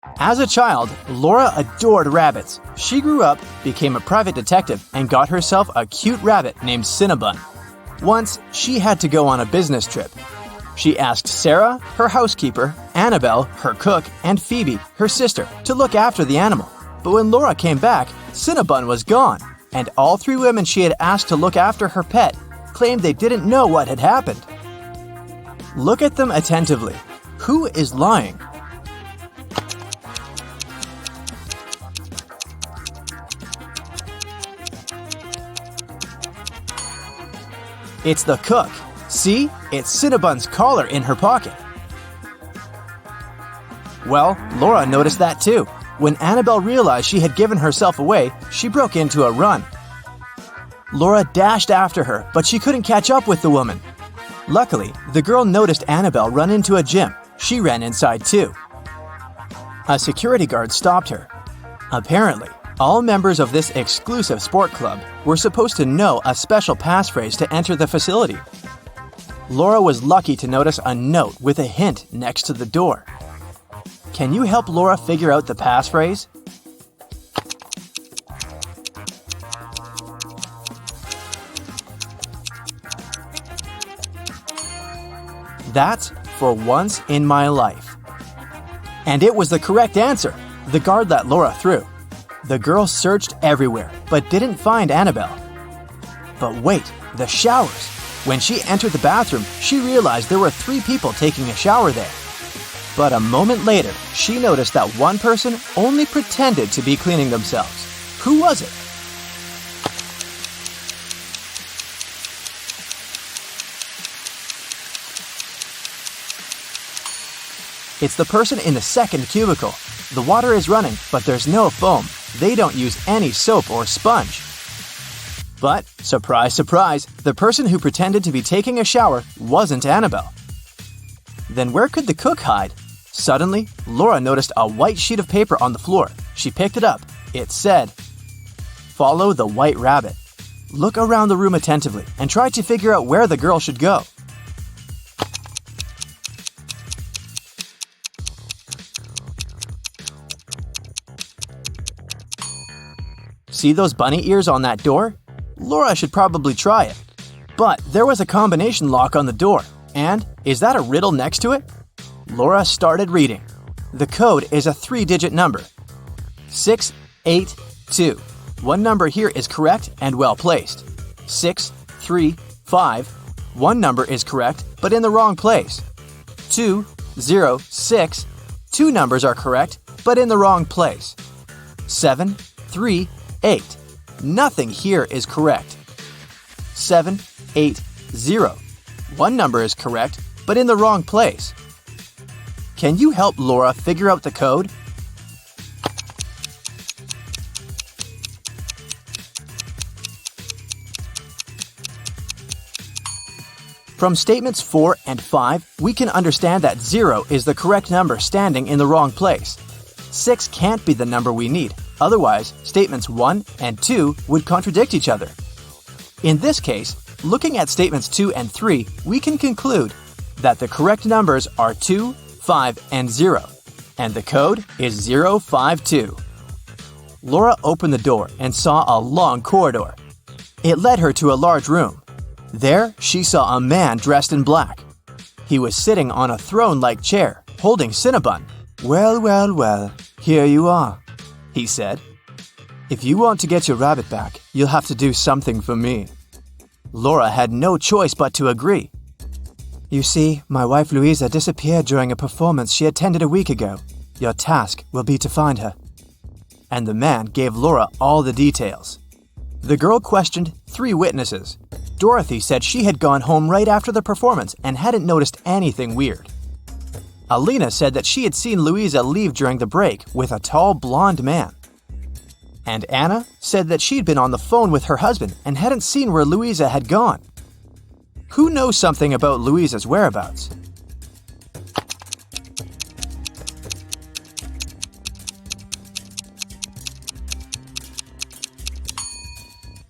As a child, Laura adored rabbits. She grew up, became a private detective, and got herself a cute rabbit named Cinnabon. Once, she had to go on a business trip. She asked Sarah, her housekeeper, Annabelle, her cook, and Phoebe, her sister, to look after the animal. But when Laura came back, Cinnabon was gone, and all three women she had asked to look after her pet claimed they didn't know what had happened. Look at them attentively. Who is lying? It's the cook. See, it's Cinnabon's collar in her pocket. Well, Laura noticed that too. When Annabelle realized she had given herself away, she broke into a run. Laura dashed after her, but she couldn't catch up with the woman. Luckily, the girl noticed Annabelle run into a gym. She ran inside too. A security guard stopped her. Apparently, all members of this exclusive sport club were supposed to know a special passphrase to enter the facility. Laura was lucky to notice a note with a hint next to the door. Can you help Laura figure out the passphrase? That's for once in my life. And it was the correct answer. The guard let Laura through. The girl searched everywhere, but didn't find Annabelle. But wait, the showers. When she entered the bathroom, she realized there were 3 people taking a shower there. But a moment later, she noticed that one person only pretended to be cleaning themselves. Who was it? It's the person in the second cubicle. The water is running, but there's no foam. They don't use any soap or sponge. But, surprise, surprise, the person who pretended to be taking a shower wasn't Annabelle. Then where could the cook hide? Suddenly, Laura noticed a white sheet of paper on the floor. She picked it up. It said, "Follow the white rabbit." Look around the room attentively and try to figure out where the girl should go. See those bunny ears on that door? Laura should probably try it. But there was a combination lock on the door. And is that a riddle next to it? Laura started reading. The code is a 3-digit number. 682. One number here is correct and well placed. 635. One number is correct but in the wrong place. 206. Two numbers are correct but in the wrong place. 738. Nothing here is correct. 780. One number is correct, but in the wrong place. Can you help Laura figure out the code? From statements 4 and 5, we can understand that 0 is the correct number standing in the wrong place. 6 can't be the number we need. Otherwise, statements 1 and 2 would contradict each other. In this case, looking at statements 2 and 3, we can conclude that the correct numbers are 2, 5, and 0, and the code is 052. Laura opened the door and saw a long corridor. It led her to a large room. There, she saw a man dressed in black. He was sitting on a throne-like chair, holding Cinnabon. "Well, well, well, here you are," he said. "If you want to get your rabbit back, you'll have to do something for me." Laura had no choice but to agree. "You see, my wife Louisa disappeared during a performance she attended a week ago. Your task will be to find her." And the man gave Laura all the details. The girl questioned 3 witnesses. Dorothy said she had gone home right after the performance and hadn't noticed anything weird. Alina said that she had seen Louisa leave during the break with a tall blonde man. And Anna said that she'd been on the phone with her husband and hadn't seen where Louisa had gone. Who knows something about Louisa's whereabouts?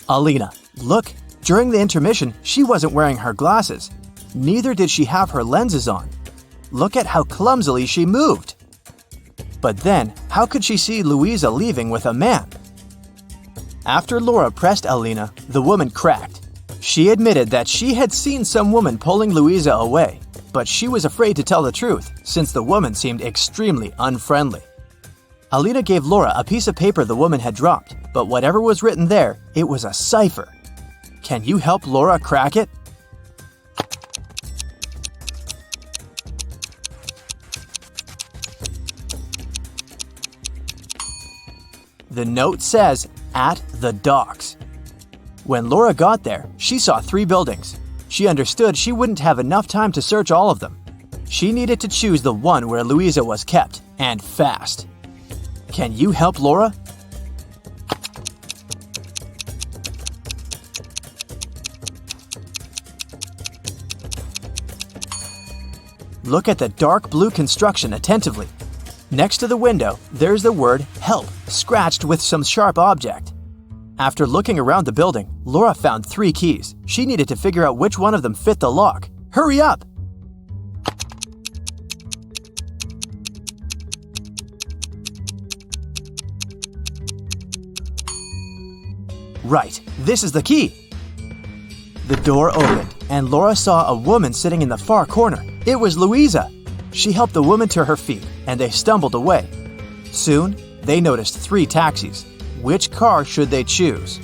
Alina, look, during the intermission, she wasn't wearing her glasses. Neither did she have her lenses on. Look at how clumsily she moved. But then, how could she see Louisa leaving with a man? After Laura pressed Alina, the woman cracked. She admitted that she had seen some woman pulling Louisa away, but she was afraid to tell the truth since the woman seemed extremely unfriendly. Alina gave Laura a piece of paper the woman had dropped, but whatever was written there, it was a cipher. Can you help Laura crack it? The note says, "At the docks." When Laura got there, she saw 3 buildings. She understood she wouldn't have enough time to search all of them. She needed to choose the one where Louisa was kept, and fast. Can you help Laura? Look at the dark blue construction attentively. Next to the window, there's the word "help" scratched with some sharp object. After looking around the building, Laura found 3 keys. She needed to figure out which one of them fit the lock. Hurry up! Right, this is the key! The door opened, and Laura saw a woman sitting in the far corner. It was Louisa! She helped the woman to her feet, and they stumbled away. Soon, they noticed 3 taxis. Which car should they choose?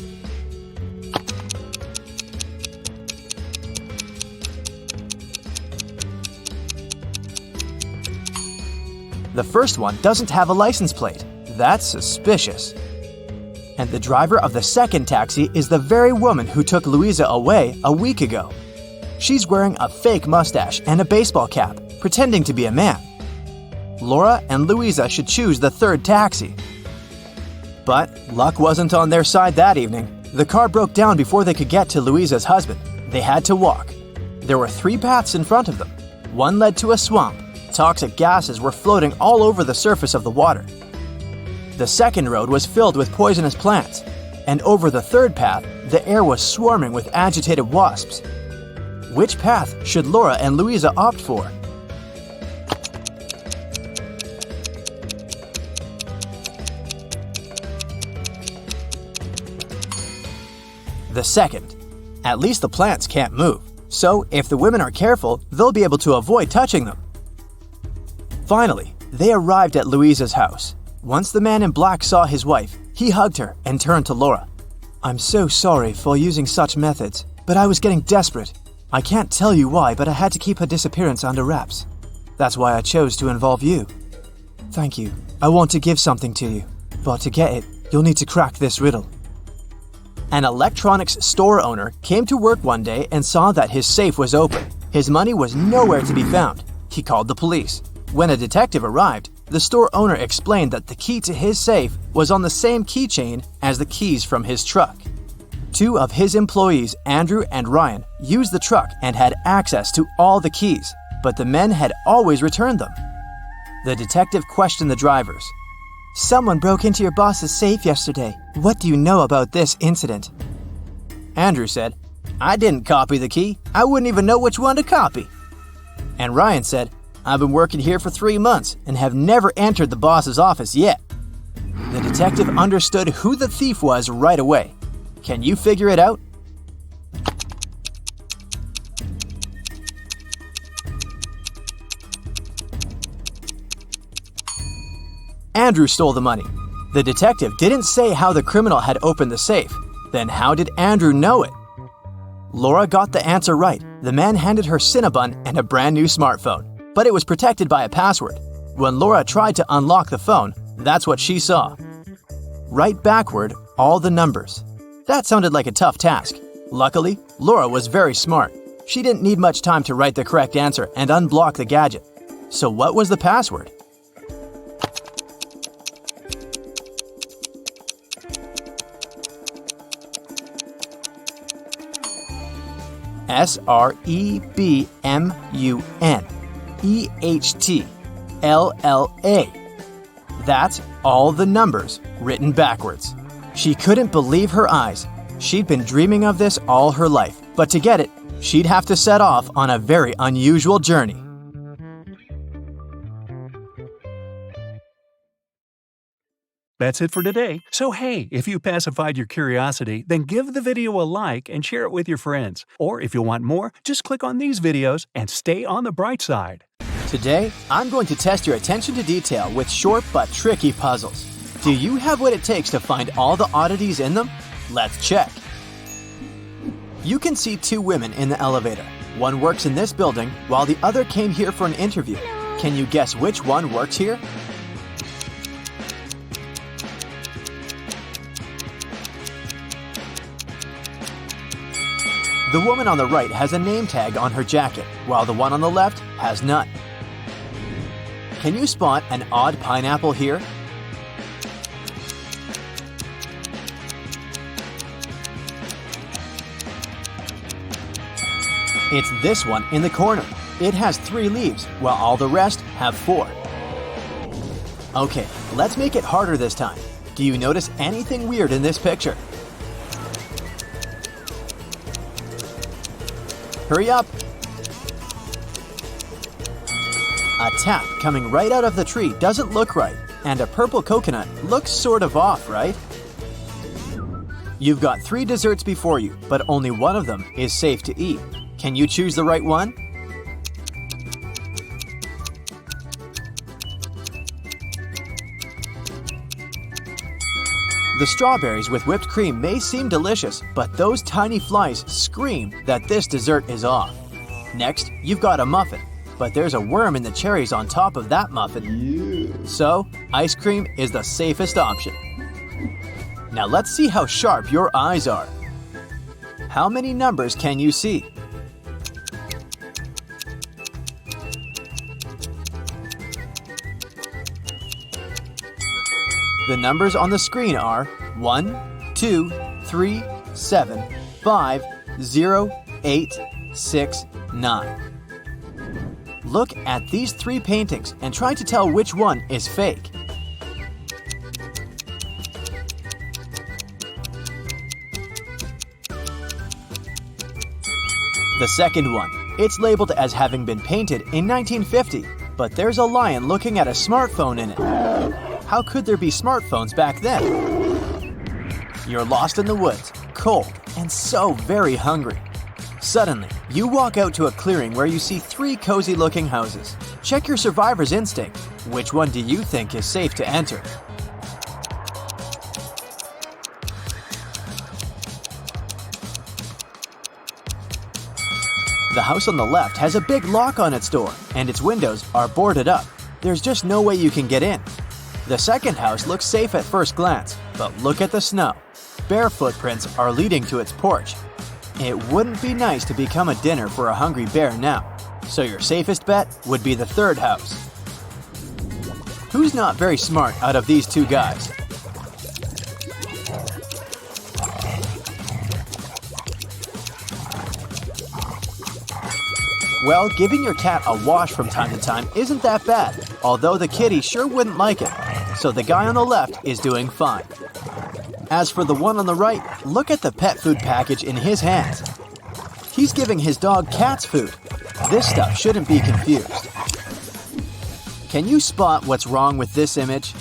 The first one doesn't have a license plate. That's suspicious. And the driver of the second taxi is the very woman who took Louisa away a week ago. She's wearing a fake mustache and a baseball cap, pretending to be a man. Laura and Louisa should choose the third taxi. But luck wasn't on their side that evening. The car broke down before they could get to Louisa's husband. They had to walk. There were 3 paths in front of them. One led to a swamp. Toxic gases were floating all over the surface of the water. The second road was filled with poisonous plants. And over the third path, the air was swarming with agitated wasps. Which path should Laura and Louisa opt for? The second. At least the plants can't move, so if the women are careful, they'll be able to avoid touching them. Finally, they arrived at Louisa's house. Once the man in black saw his wife, he hugged her and turned to Laura. "I'm so sorry for using such methods, but I was getting desperate. I can't tell you why, but I had to keep her disappearance under wraps. That's why I chose to involve you. Thank you. I want to give something to you, but to get it, you'll need to crack this riddle." An electronics store owner came to work one day and saw that his safe was open. His money was nowhere to be found. He called the police. When a detective arrived, the store owner explained that the key to his safe was on the same keychain as the keys from his truck. 2 of his employees, Andrew and Ryan, used the truck and had access to all the keys, but the men had always returned them. The detective questioned the drivers. "Someone broke into your boss's safe yesterday. What do you know about this incident?" Andrew said, "I didn't copy the key. I wouldn't even know which one to copy." And Ryan said, "I've been working here for 3 months and have never entered the boss's office yet." The detective understood who the thief was right away. Can you figure it out? Andrew stole the money. The detective didn't say how the criminal had opened the safe. Then how did Andrew know it? Laura got the answer right. The man handed her Cinnabon and a brand new smartphone, but it was protected by a password. When Laura tried to unlock the phone, that's what she saw. Write backward all the numbers. That sounded like a tough task. Luckily, Laura was very smart. She didn't need much time to write the correct answer and unblock the gadget. So what was the password? SREBMUNEHTLLA. That's all the numbers written backwards. She couldn't believe her eyes. She'd been dreaming of this all her life, but to get it, she'd have to set off on a very unusual journey. That's it for today. So hey, if you pacified your curiosity, then give the video a like and share it with your friends. Or if you want more, just click on these videos and stay on the bright side. Today, I'm going to test your attention to detail with short but tricky puzzles. Do you have what it takes to find all the oddities in them? Let's check. You can see two women in the elevator. One works in this building, while the other came here for an interview. Can you guess which one works here? The woman on the right has a name tag on her jacket, while the one on the left has none. Can you spot an odd pineapple here? It's this one in the corner. It has 3 leaves, while all the rest have 4. Okay, let's make it harder this time. Do you notice anything weird in this picture? Hurry up! A tap coming right out of the tree doesn't look right, and a purple coconut looks sort of off, right? You've got 3 desserts before you, but only one of them is safe to eat. Can you choose the right one? The strawberries with whipped cream may seem delicious, but those tiny flies scream that this dessert is off. Next, you've got a muffin, but there's a worm in the cherries on top of that muffin. So, ice cream is the safest option. Now let's see how sharp your eyes are. How many numbers can you see? The numbers on the screen are 1, 2, 3, 7, 5, 0, 8, 6, 9. Look at these 3 paintings and try to tell which one is fake. The second one, it's labeled as having been painted in 1950, but there's a lion looking at a smartphone in it. How could there be smartphones back then? You're lost in the woods, cold, and so very hungry. Suddenly, you walk out to a clearing where you see 3 cozy-looking houses. Check your survivor's instinct. Which one do you think is safe to enter? The house on the left has a big lock on its door, and its windows are boarded up. There's just no way you can get in. The second house looks safe at first glance, but look at the snow. Bare footprints are leading to its porch. It wouldn't be nice to become a dinner for a hungry bear now, so your safest bet would be the third house. Who's not very smart out of these 2 guys? Well, giving your cat a wash from time to time isn't that bad, although the kitty sure wouldn't like it, so the guy on the left is doing fine. As for the one on the right, look at the pet food package in his hands. He's giving his dog cat's food. This stuff shouldn't be confused. Can you spot what's wrong with this image?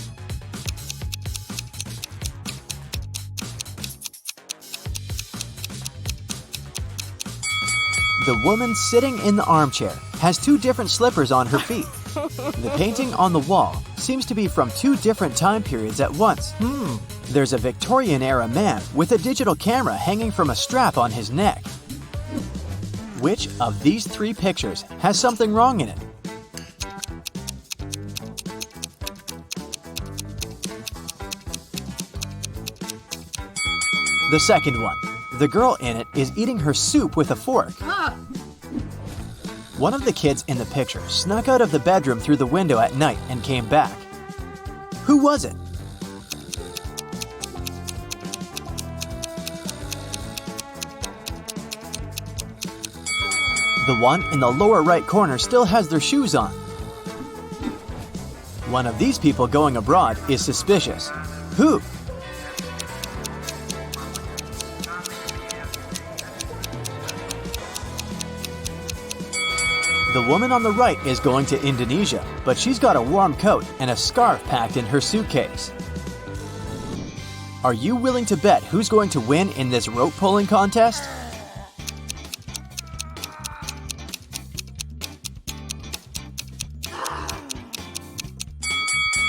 The woman sitting in the armchair has 2 different slippers on her feet. The painting on the wall seems to be from 2 different time periods at once. There's a Victorian-era man with a digital camera hanging from a strap on his neck. Which of these 3 pictures has something wrong in it? The second one. The girl in it is eating her soup with a fork. One of the kids in the picture snuck out of the bedroom through the window at night and came back. Who was it? The one in the lower right corner still has their shoes on. One of these people going abroad is suspicious. Who? The woman on the right is going to Indonesia, but she's got a warm coat and a scarf packed in her suitcase. Are you willing to bet who's going to win in this rope pulling contest?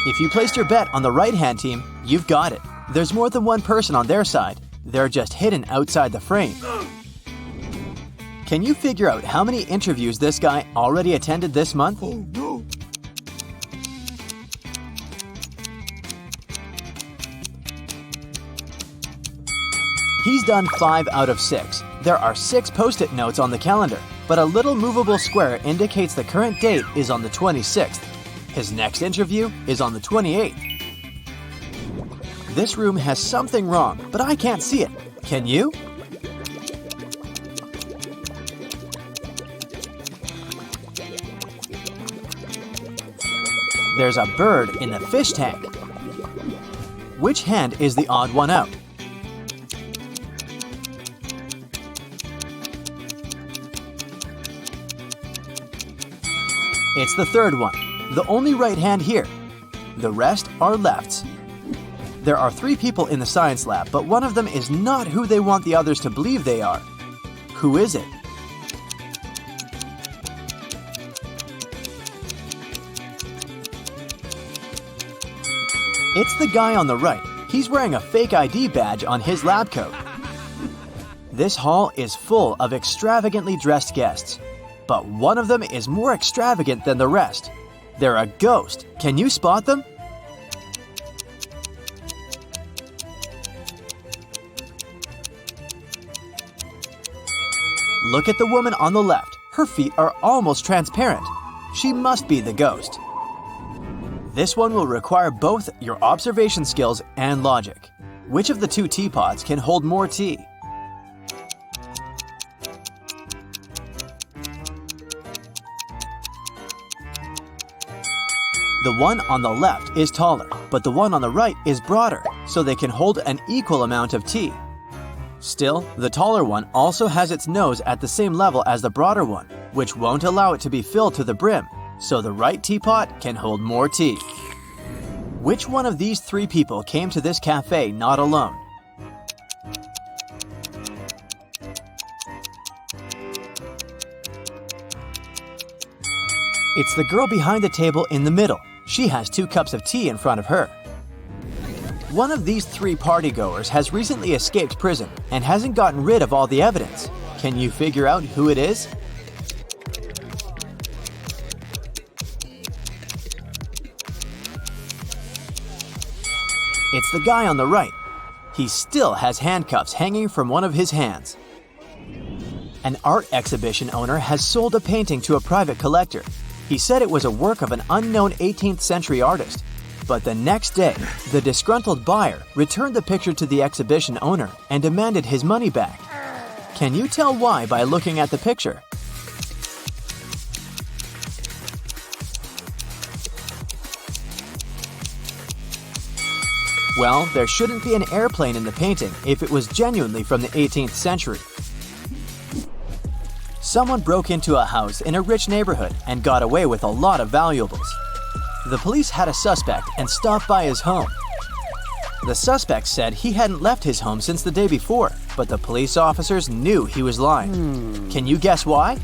If you placed your bet on the right-hand team, you've got it. There's more than one person on their side. They're just hidden outside the frame. Can you figure out how many interviews this guy already attended this month? Oh no! He's done 5 out of 6. There are 6 post-it notes on the calendar, but a little movable square indicates the current date is on the 26th. His next interview is on the 28th. This room has something wrong, but I can't see it. Can you? There's a bird in the fish tank. Which hand is the odd one out? It's the third one, the only right hand here. The rest are lefts. There are 3 people in the science lab, but one of them is not who they want the others to believe they are. Who is it? It's the guy on the right. He's wearing a fake ID badge on his lab coat. This hall is full of extravagantly dressed guests, but one of them is more extravagant than the rest. They're a ghost. Can you spot them? Look at the woman on the left. Her feet are almost transparent. She must be the ghost. This one will require both your observation skills and logic. Which of the 2 teapots can hold more tea? The one on the left is taller, but the one on the right is broader, so they can hold an equal amount of tea. Still, the taller one also has its nose at the same level as the broader one, which won't allow it to be filled to the brim, so the right teapot can hold more tea. Which one of these 3 people came to this cafe not alone? It's the girl behind the table in the middle. She has 2 cups of tea in front of her. One of these 3 partygoers has recently escaped prison and hasn't gotten rid of all the evidence. Can you figure out who it is? It's the guy on the right. He still has handcuffs hanging from one of his hands. An art exhibition owner has sold a painting to a private collector. He said it was a work of an unknown 18th century artist. But the next day, the disgruntled buyer returned the picture to the exhibition owner and demanded his money back. Can you tell why by looking at the picture? Well, there shouldn't be an airplane in the painting if it was genuinely from the 18th century. Someone broke into a house in a rich neighborhood and got away with a lot of valuables. The police had a suspect and stopped by his home. The suspect said he hadn't left his home since the day before, but the police officers knew he was lying. Can you guess why?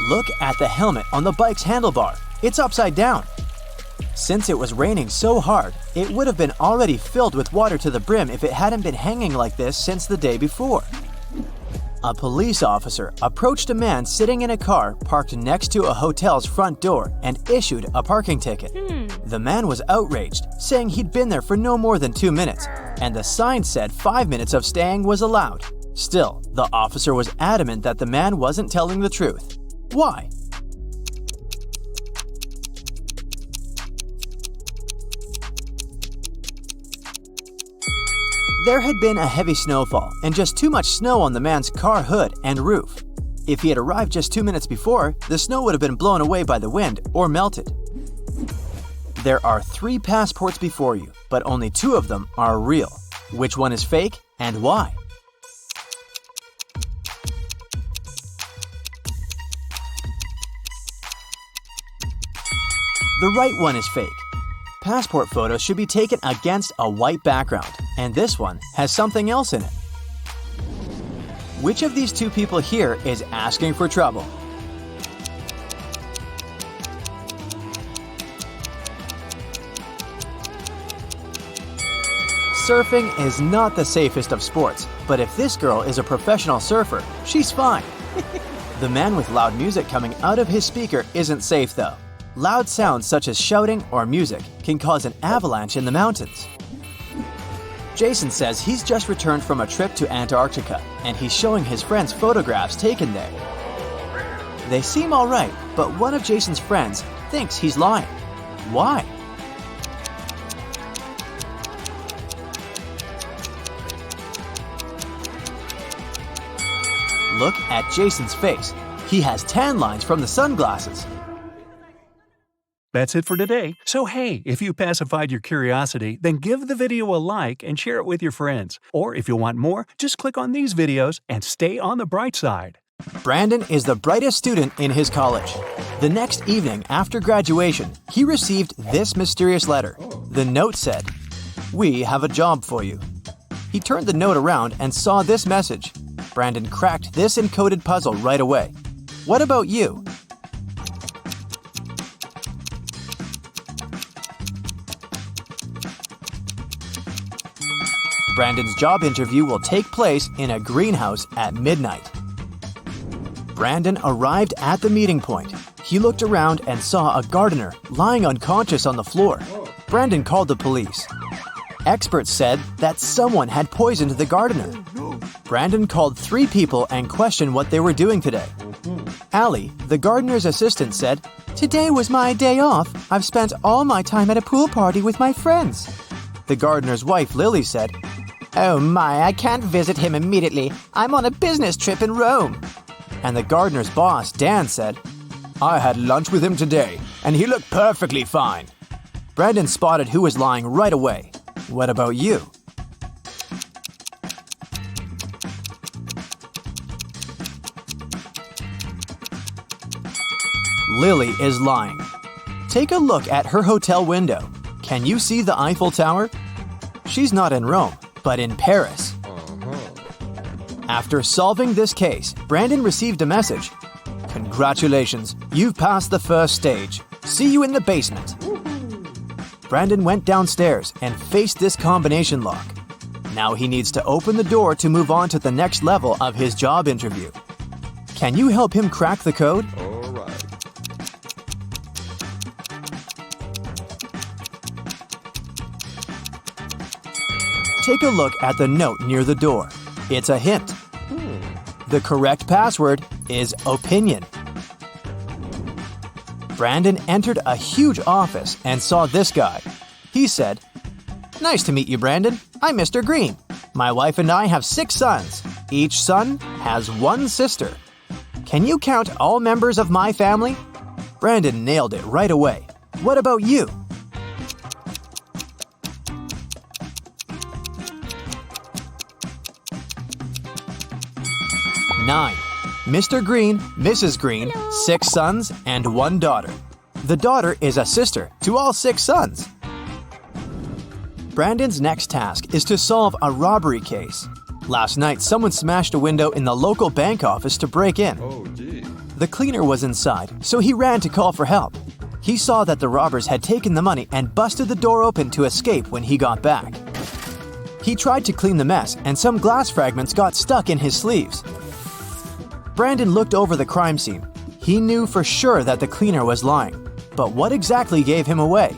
Look at the helmet on the bike's handlebar. It's upside down. Since it was raining so hard, it would have been already filled with water to the brim if it hadn't been hanging like this since the day before. A police officer approached a man sitting in a car parked next to a hotel's front door and issued a parking ticket. The man was outraged, saying he'd been there for no more than 2 minutes, and the sign said 5 minutes of staying was allowed. Still, the officer was adamant that the man wasn't telling the truth. Why? There had been a heavy snowfall and just too much snow on the man's car hood and roof. If he had arrived just 2 minutes before, the snow would have been blown away by the wind or melted. There are 3 passports before you, but only 2 of them are real. Which one is fake and why? The right one is fake. Passport photos should be taken against a white background, and this one has something else in it. Which of these two people here is asking for trouble? Surfing is not the safest of sports, but if this girl is a professional surfer, she's fine. The man with loud music coming out of his speaker isn't safe though. Loud sounds such as shouting or music can cause an avalanche in the mountains. Jason says he's just returned from a trip to Antarctica and he's showing his friends photographs taken there. They seem alright, but one of Jason's friends thinks he's lying. Why? Look at Jason's face. He has tan lines from the sunglasses. That's it for today. So hey, if you pacified your curiosity, then give the video a like and share it with your friends. Or if you want more, just click on these videos and stay on the bright side. Brandon is the brightest student in his college. The next evening after graduation, he received this mysterious letter. The note said, "We have a job for you." He turned the note around and saw this message. Brandon cracked this encoded puzzle right away. What about you? Brandon's job interview will take place in a greenhouse at midnight. Brandon arrived at the meeting point. He looked around and saw a gardener lying unconscious on the floor. Brandon called the police. Experts said that someone had poisoned the gardener. Brandon called 3 people and questioned what they were doing today. Allie, the gardener's assistant, said, "Today was my day off. I've spent all my time at a pool party with my friends." The gardener's wife, Lily, said, "Oh my, I can't visit him immediately. I'm on a business trip in Rome." And the gardener's boss, Dan, said, "I had lunch with him today, and he looked perfectly fine." Brandon spotted who was lying right away. What about you? Lily is lying. Take a look at her hotel window. Can you see the Eiffel Tower? She's not in Rome, but in Paris. After solving this case, Brandon received a message. "Congratulations, you've passed the first stage. See you in the basement." Brandon went downstairs and faced this combination lock. Now he needs to open the door to move on to the next level of his job interview. Can you help him crack the code? Take a look at the note near the door. It's a hint. The correct password is opinion. Brandon entered a huge office and saw this guy. He said, "Nice to meet you, Brandon. I'm Mr. Green. My wife and I have 6 sons. Each son has 1 sister. Can you count all members of my family?" Brandon nailed it right away. What about you? Nine. Mr. Green, Mrs. Green, 6 sons, and 1 daughter. The daughter is a sister to all 6 sons. Brandon's next task is to solve a robbery case. Last night, someone smashed a window in the local bank office to break in. The cleaner was inside, so he ran to call for help. He saw that the robbers had taken the money and busted the door open to escape when he got back. He tried to clean the mess, and some glass fragments got stuck in his sleeves. Brandon looked over the crime scene. He knew for sure that the cleaner was lying. But what exactly gave him away?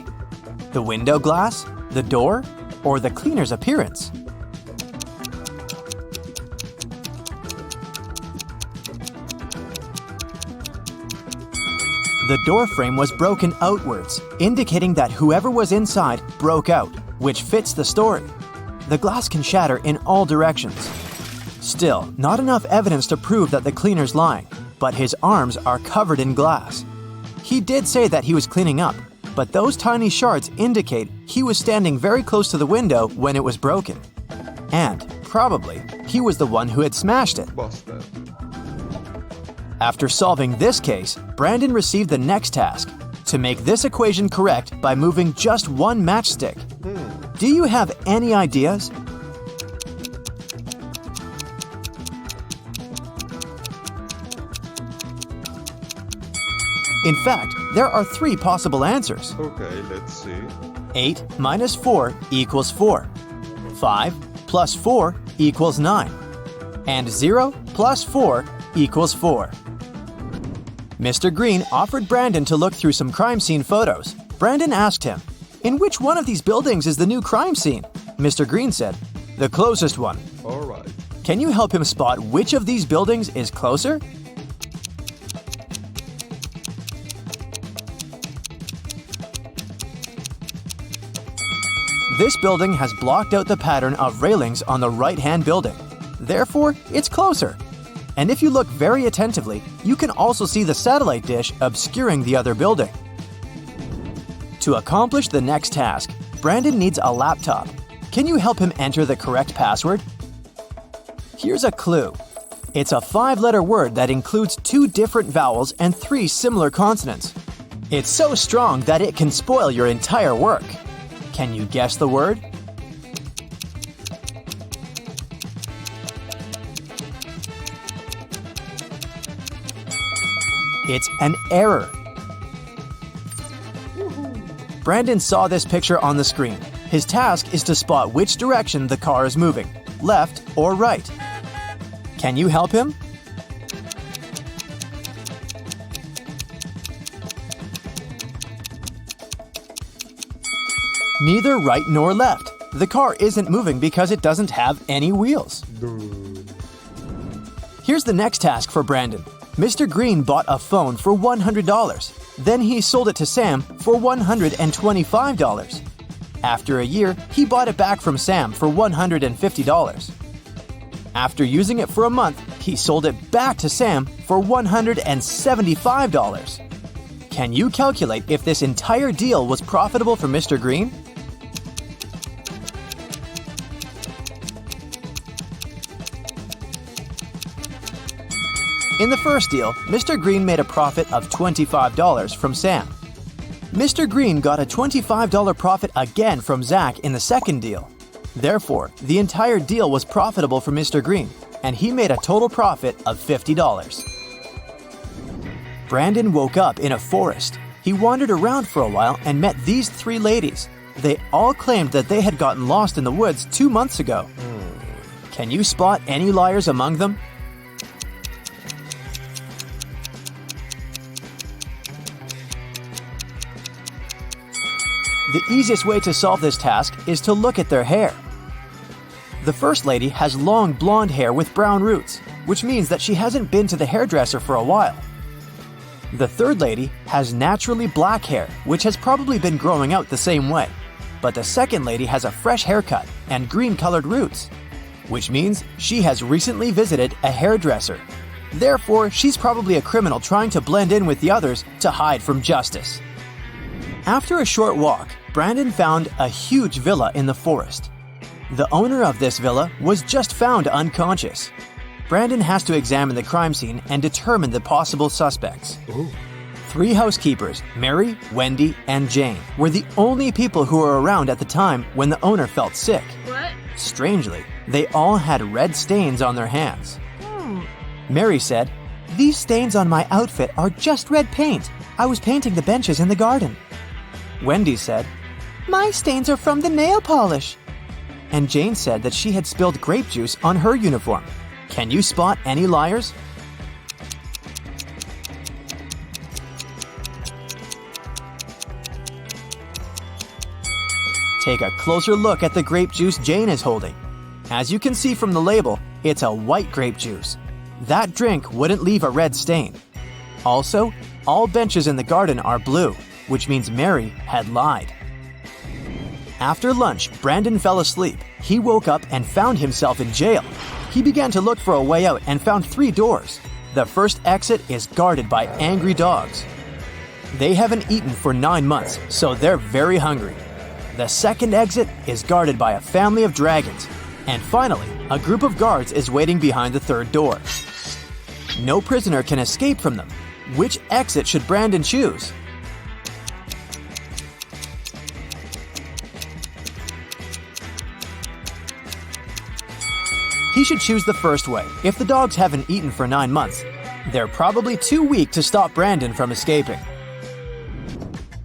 The window glass? The door? Or the cleaner's appearance? The door frame was broken outwards, indicating that whoever was inside broke out, which fits the story. The glass can shatter in all directions. Still, not enough evidence to prove that the cleaner's lying, but his arms are covered in glass. He did say that he was cleaning up, but those tiny shards indicate he was standing very close to the window when it was broken. And, probably, he was the one who had smashed it. After solving this case, Brandon received the next task. to make this equation correct by moving just one matchstick. Do you have any ideas? In fact, there are 3 possible answers. Okay, let's see. 8 minus 4 equals 4. 5 plus 4 equals 9. And 0 plus 4 equals 4. Mr. Green offered Brandon to look through some crime scene photos. Brandon asked him, "In which one of these buildings is the new crime scene?" Mr. Green said, "The closest one." All right. Can you help him spot which of these buildings is closer? This building has blocked out the pattern of railings on the right-hand building. Therefore, it's closer. And if you look very attentively, you can also see the satellite dish obscuring the other building. To accomplish the next task, Brandon needs a laptop. Can you help him enter the correct password? Here's a clue. It's a 5-letter word that includes 2 different vowels and 3 similar consonants. It's so strong that it can spoil your entire work. Can you guess the word? It's an error. Brandon saw this picture on the screen. His task is to spot which direction the car is moving, left or right. Can you help him? Neither right nor left. The car isn't moving because it doesn't have any wheels. Here's the next task for Brandon. Mr. Green bought a phone for $100. Then he sold it to Sam for $125. After a year, he bought it back from Sam for $150. After using it for a month, he sold it back to Sam for $175. Can you calculate if this entire deal was profitable for Mr. Green? In the first deal, Mr. Green made a profit of $25 from Sam. Mr. Green got a $25 profit again from Zach in the second deal. Therefore, the entire deal was profitable for Mr. Green, and he made a total profit of $50. Brandon woke up in a forest. He wandered around for a while and met these 3 ladies. They all claimed that they had gotten lost in the woods 2 months ago. Can you spot any liars among them? The easiest way to solve this task is to look at their hair. The first lady has long blonde hair with brown roots, which means that she hasn't been to the hairdresser for a while. The third lady has naturally black hair, which has probably been growing out the same way. But the second lady has a fresh haircut and green-colored roots, which means she has recently visited a hairdresser. Therefore, she's probably a criminal trying to blend in with the others to hide from justice. After a short walk, Brandon found a huge villa in the forest. The owner of this villa was just found unconscious. Brandon has to examine the crime scene and determine the possible suspects. 3 housekeepers, Mary, Wendy, and Jane, were the only people who were around at the time when the owner felt sick. What? Strangely, they all had red stains on their hands. Mary said, "These stains on my outfit are just red paint. I was painting the benches in the garden." Wendy said, "My stains are from the nail polish." And Jane said that she had spilled grape juice on her uniform. Can you spot any liars? Take a closer look at the grape juice Jane is holding. As you can see from the label, it's a white grape juice. That drink wouldn't leave a red stain. Also, all benches in the garden are blue, which means Mary had lied. After lunch, Brandon fell asleep. He woke up and found himself in jail. He began to look for a way out and found 3 doors. The first exit is guarded by angry dogs. They haven't eaten for 9 months, so they're very hungry. The second exit is guarded by a family of dragons. And finally, a group of guards is waiting behind the third door. No prisoner can escape from them. Which exit should Brandon choose? should choose the first way. If the dogs haven't eaten for 9 months, they're probably too weak to stop Brandon from escaping.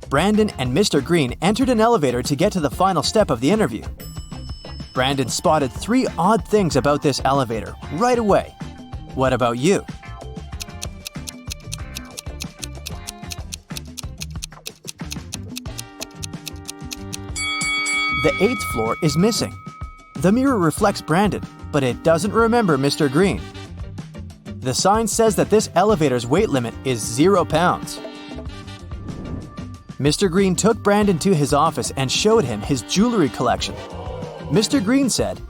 Brandon and Mr. Green entered an elevator to get to the final step of the interview. Brandon spotted 3 odd things about this elevator right away. What about you? The 8th floor is missing. The mirror reflects Brandon, but it doesn't remember Mr. Green. The sign says that this elevator's weight limit is 0 pounds. Mr. Green took Brandon to his office and showed him his jewelry collection. Mr. Green said,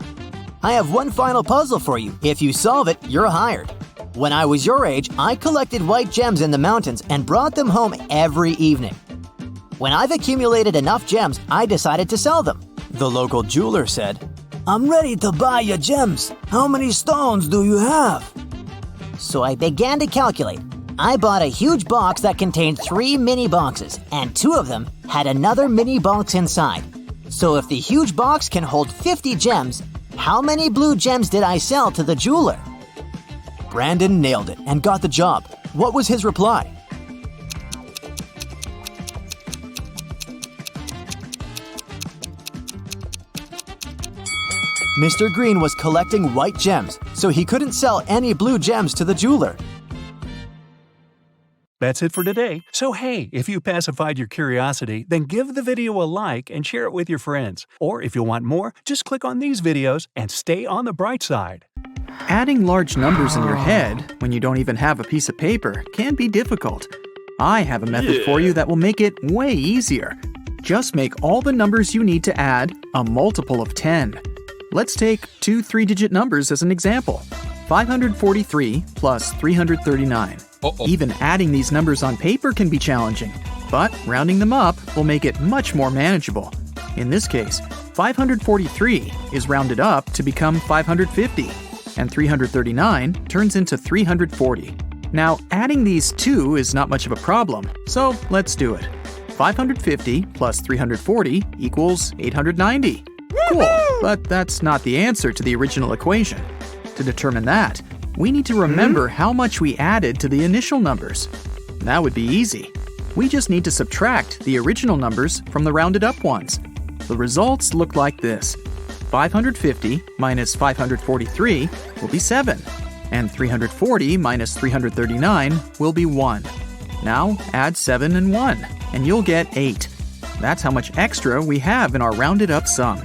"I have one final puzzle for you. If you solve it, you're hired. When I was your age, I collected white gems in the mountains and brought them home every evening. When I've accumulated enough gems, I decided to sell them." The local jeweler said, "I'm ready to buy your gems. How many stones do you have?" So I began to calculate. I bought a huge box that contained 3 mini boxes, and 2 of them had another mini box inside. So if the huge box can hold 50 gems, how many blue gems did I sell to the jeweler? Brandon nailed it and got the job. What was his reply? Mr. Green was collecting white gems, so he couldn't sell any blue gems to the jeweler. That's it for today. So hey, if you pacified your curiosity, then give the video a like and share it with your friends. Or if you want more, just click on these videos and stay on the bright side. Adding large numbers in your head when you don't even have a piece of paper can be difficult. I have a method for you that will make it way easier. Just make all the numbers you need to add a multiple of 10. Let's take 2 3-digit numbers as an example. 543 plus 339. Even adding these numbers on paper can be challenging, but rounding them up will make it much more manageable. In this case, 543 is rounded up to become 550, and 339 turns into 340. Now, adding these 2 is not much of a problem, so let's do it. 550 plus 340 equals 890. Cool, but that's not the answer to the original equation. To determine that, we need to remember how much we added to the initial numbers. That would be easy. We just need to subtract the original numbers from the rounded up ones. The results look like this. 550 minus 543 will be 7, and 340 minus 339 will be 1. Now add 7 and 1, and you'll get 8. That's how much extra we have in our rounded up sum.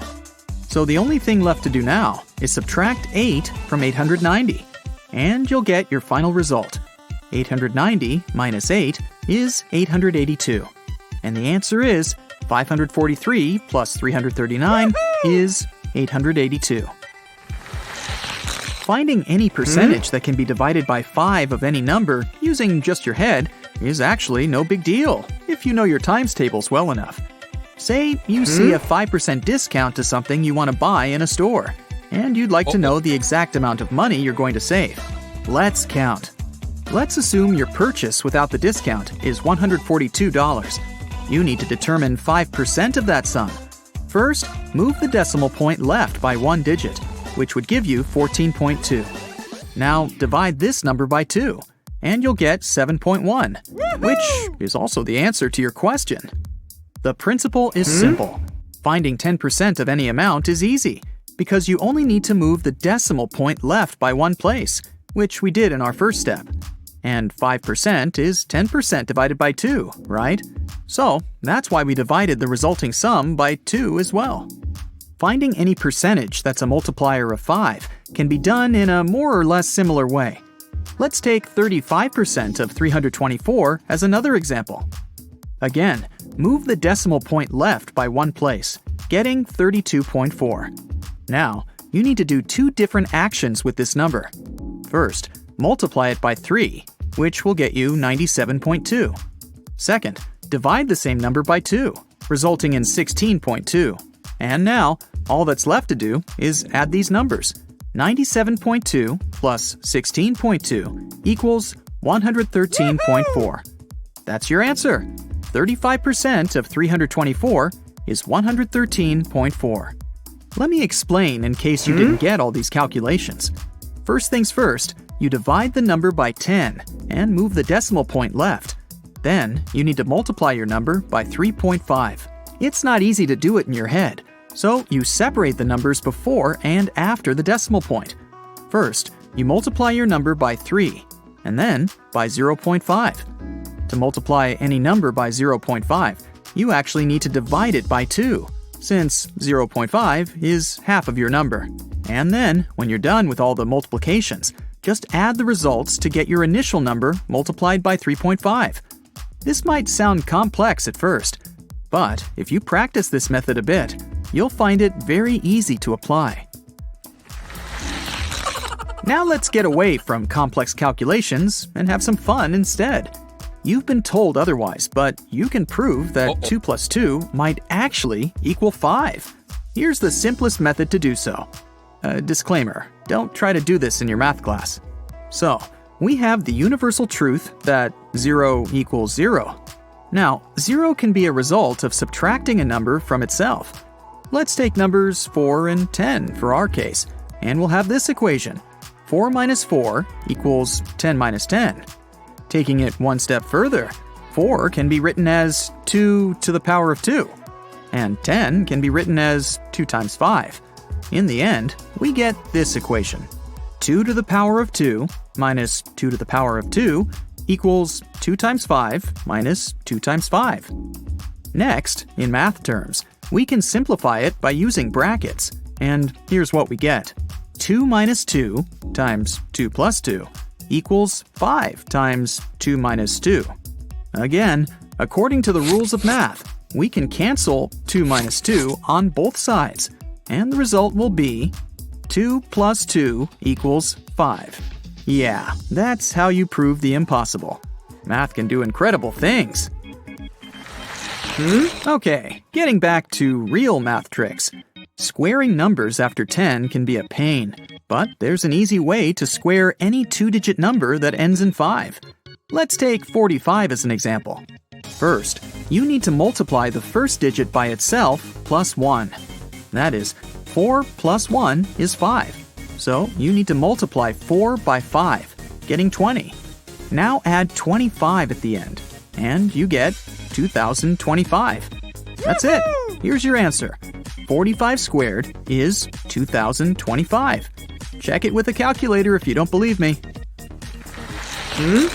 So the only thing left to do now is subtract 8 from 890, and you'll get your final result. 890 minus 8 is 882. And the answer is 543 plus 339 is 882. Finding any percentage that can be divided by 5 of any number using just your head is actually no big deal if you know your times tables well enough. Say you see a 5% discount to something you want to buy in a store, and you'd like to know the exact amount of money you're going to save. Let's count. Let's assume your purchase without the discount is $142. You need to determine 5% of that sum. First, move the decimal point left by 1 digit, which would give you 14.2. Now divide this number by 2, and you'll get 7.1, which is also the answer to your question. The principle is simple. Finding 10% of any amount is easy, because you only need to move the decimal point left by 1 place, which we did in our first step. And 5% is 10% divided by 2, right? So that's why we divided the resulting sum by 2 as well. Finding any percentage that's a multiplier of 5 can be done in a more or less similar way. Let's take 35% of 324 as another example. Again, move the decimal point left by 1 place, getting 32.4. Now, you need to do 2 different actions with this number. First, multiply it by 3, which will get you 97.2. Second, divide the same number by 2, resulting in 16.2. And now, all that's left to do is add these numbers. 97.2 plus 16.2 equals 113.4. That's your answer. 35% of 324 is 113.4. Let me explain in case you didn't get all these calculations. First things first, you divide the number by 10 and move the decimal point left. Then, you need to multiply your number by 3.5. It's not easy to do it in your head, so you separate the numbers before and after the decimal point. First, you multiply your number by 3, and then by 0.5. To multiply any number by 0.5, you actually need to divide it by 2, since 0.5 is half of your number. And then, when you're done with all the multiplications, just add the results to get your initial number multiplied by 3.5. This might sound complex at first, but if you practice this method a bit, you'll find it very easy to apply. Now let's get away from complex calculations and have some fun instead. You've been told otherwise, but you can prove that 2 plus 2 might actually equal 5. Here's the simplest method to do so. Disclaimer, don't try to do this in your math class. So, we have the universal truth that 0 equals 0. Now, 0 can be a result of subtracting a number from itself. Let's take numbers 4 and 10 for our case, and we'll have this equation. 4 minus 4 equals 10 minus 10. Taking it one step further, 4 can be written as 2 to the power of 2, and 10 can be written as 2 times 5. In the end, we get this equation. 2 to the power of 2 minus 2 to the power of 2 equals 2 times 5 minus 2 times 5. Next, in math terms, we can simplify it by using brackets, and here's what we get. 2 minus 2 times 2 plus 2 equals 5 times 2 minus 2. Again, according to the rules of math, we can cancel 2 minus 2 on both sides, and the result will be 2 plus 2 equals 5. Yeah, that's how you prove the impossible. Math can do incredible things. Okay, getting back to real math tricks. Squaring numbers after 10 can be a pain, but there's an easy way to square any two-digit number that ends in 5. Let's take 45 as an example. First, you need to multiply the first digit by itself plus 1. That is, 4 plus 1 is 5. So you need to multiply 4 by 5, getting 20. Now add 25 at the end, and you get 2025. That's it. Here's your answer. 45 squared is 2025. Check it with a calculator if you don't believe me.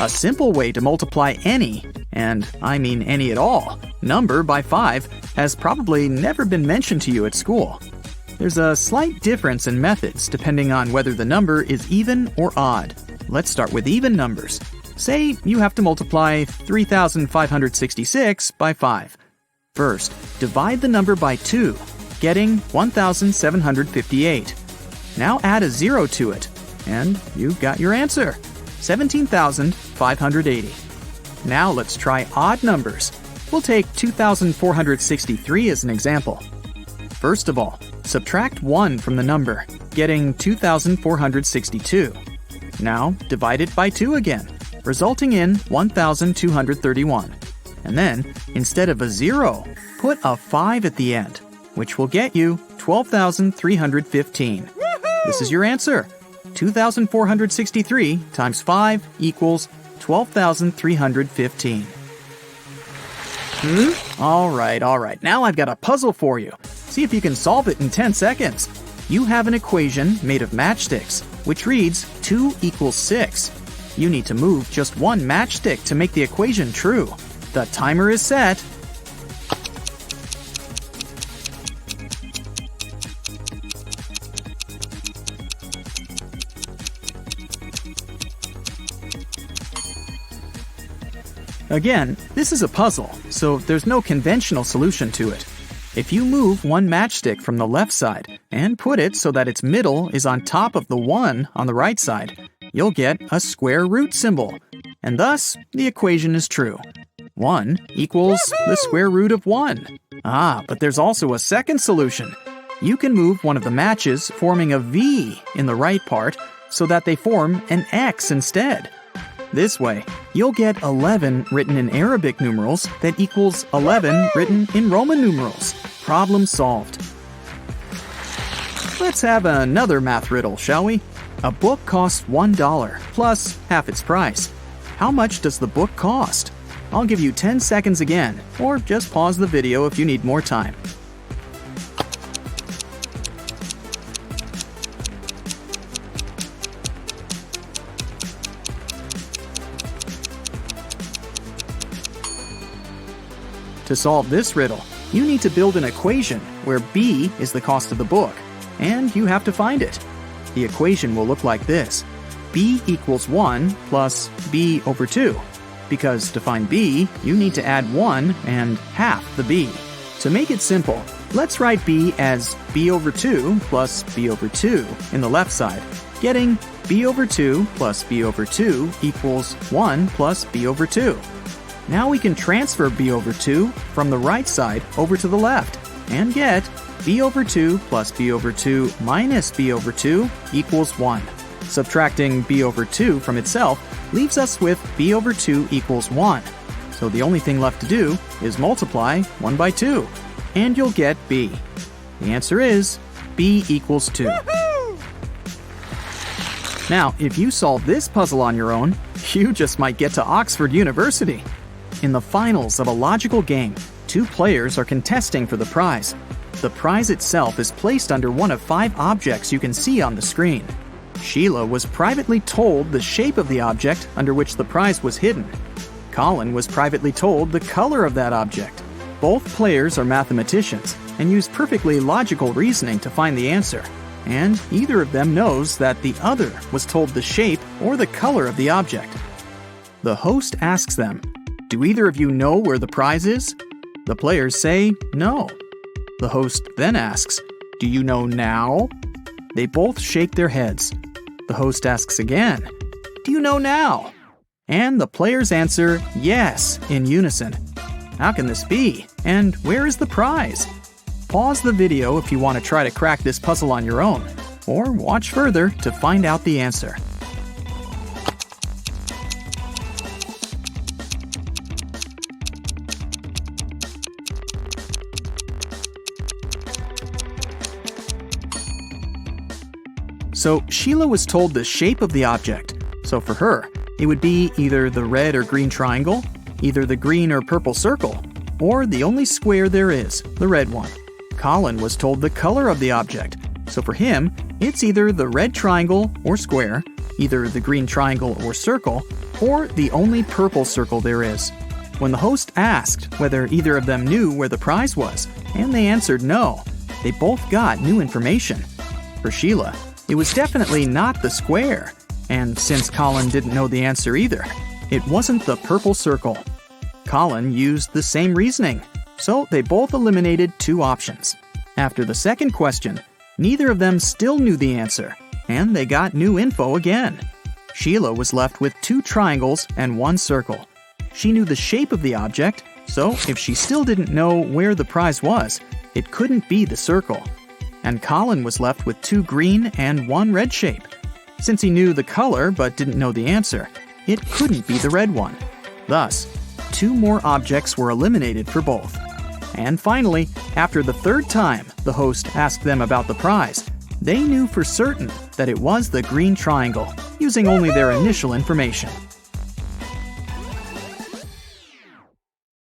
A simple way to multiply any, and I mean any at all, number by 5 has probably never been mentioned to you at school. There's a slight difference in methods depending on whether the number is even or odd. Let's start with even numbers. Say you have to multiply 3,566 by 5. First, divide the number by 2, getting 1,758. Now add a 0 to it, and you've got your answer, 17,580. Now let's try odd numbers. We'll take 2,463 as an example. First of all, subtract 1 from the number, getting 2,462. Now divide it by 2 again, resulting in 1,231. And then, instead of a 0, put a 5 at the end, which will get you 12,315. This is your answer. 2,463 times 5 equals 12,315. All right. Now I've got a puzzle for you. See if you can solve it in 10 seconds. You have an equation made of matchsticks, which reads 2 equals 6. You need to move just one matchstick to make the equation true. The timer is set. Again, this is a puzzle, so there's no conventional solution to it. If you move one matchstick from the left side and put it so that its middle is on top of the 1 on the right side, you'll get a square root symbol, and thus the equation is true. 1 equals the square root of 1. But there's also a second solution. You can move one of the matches forming a V in the right part so that they form an X instead. This way, you'll get 11 written in Arabic numerals that equals 11 written in Roman numerals. Problem solved. Let's have another math riddle, shall we? A book costs $1 plus half its price. How much does the book cost? I'll give you 10 seconds again, or just pause the video if you need more time. To solve this riddle, you need to build an equation where B is the cost of the book, and you have to find it. The equation will look like this. B equals 1 plus B over 2. Because to find B, you need to add 1 and half the B. To make it simple, let's write B as B over 2 plus B over 2 in the left side, getting B over 2 plus B over 2 equals 1 plus B over 2. Now we can transfer B over 2 from the right side over to the left and get B over 2 plus B over 2 minus B over 2 equals 1. Subtracting B over 2 from itself leaves us with B over 2 equals 1. So the only thing left to do is multiply 1 by 2, and you'll get B. The answer is B equals 2. Now, if you solve this puzzle on your own, you just might get to Oxford University. In the finals of a logical game, 2 players are contesting for the prize. The prize itself is placed under one of 5 objects you can see on the screen. Sheila was privately told the shape of the object under which the prize was hidden. Colin was privately told the color of that object. Both players are mathematicians and use perfectly logical reasoning to find the answer, and either of them knows that the other was told the shape or the color of the object. The host asks them, "Do either of you know where the prize is?" The players say no. The host then asks, "Do you know now?" They both shake their heads. The host asks again, "Do you know now?" And the players answer yes in unison. How can this be? And where is the prize? Pause the video if you want to try to crack this puzzle on your own, or watch further to find out the answer. So Sheila was told the shape of the object. So for her, it would be either the red or green triangle, either the green or purple circle, or the only square there is, the red one. Colin was told the color of the object. So for him, it's either the red triangle or square, either the green triangle or circle, or the only purple circle there is. When the host asked whether either of them knew where the prize was, and they answered no, they both got new information. For Sheila, it was definitely not the square, and since Colin didn't know the answer either, it wasn't the purple circle. Colin used the same reasoning, so they both eliminated 2 options. After the second question, neither of them still knew the answer, and they got new info again. Sheila was left with 2 triangles and 1 circle. She knew the shape of the object, so if she still didn't know where the prize was, it couldn't be the circle. And Colin was left with 2 green and 1 red shape. Since he knew the color but didn't know the answer, it couldn't be the red one. Thus, 2 more objects were eliminated for both. And finally, after the 3rd time the host asked them about the prize, they knew for certain that it was the green triangle, using only their initial information.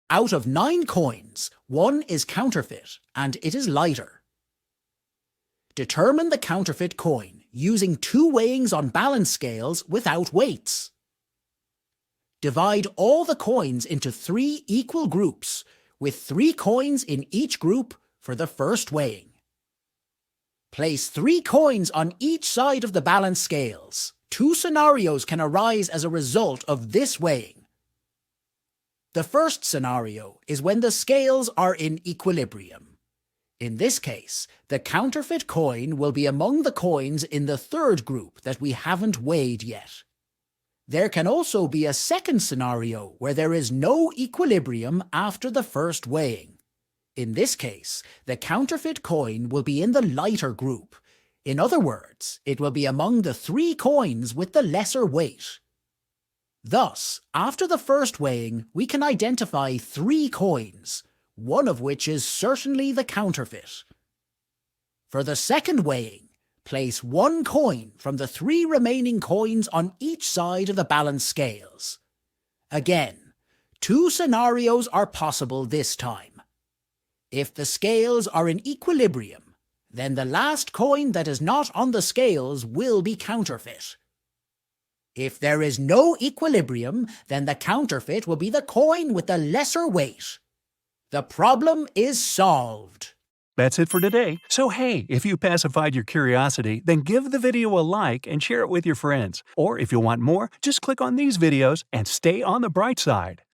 Out of 9 coins, 1 is counterfeit, and it is lighter. Determine the counterfeit coin using 2 weighings on balance scales without weights. Divide all the coins into 3 equal groups, with 3 coins in each group for the first weighing. Place 3 coins on each side of the balance scales. 2 scenarios can arise as a result of this weighing. The first scenario is when the scales are in equilibrium. In this case, the counterfeit coin will be among the coins in the 3rd group that we haven't weighed yet. There can also be a second scenario where there is no equilibrium after the first weighing. In this case, the counterfeit coin will be in the lighter group. In other words, it will be among the 3 coins with the lesser weight. Thus, after the first weighing, we can identify 3 coins, one of which is certainly the counterfeit. For the second weighing, place one coin from the 3 remaining coins on each side of the balance scales. Again, 2 scenarios are possible this time. If the scales are in equilibrium, then the last coin that is not on the scales will be counterfeit. If there is no equilibrium, then the counterfeit will be the coin with the lesser weight. The problem is solved. That's it for today. So hey, if you pacified your curiosity, then give the video a like and share it with your friends. Or if you want more, just click on these videos and stay on the bright side.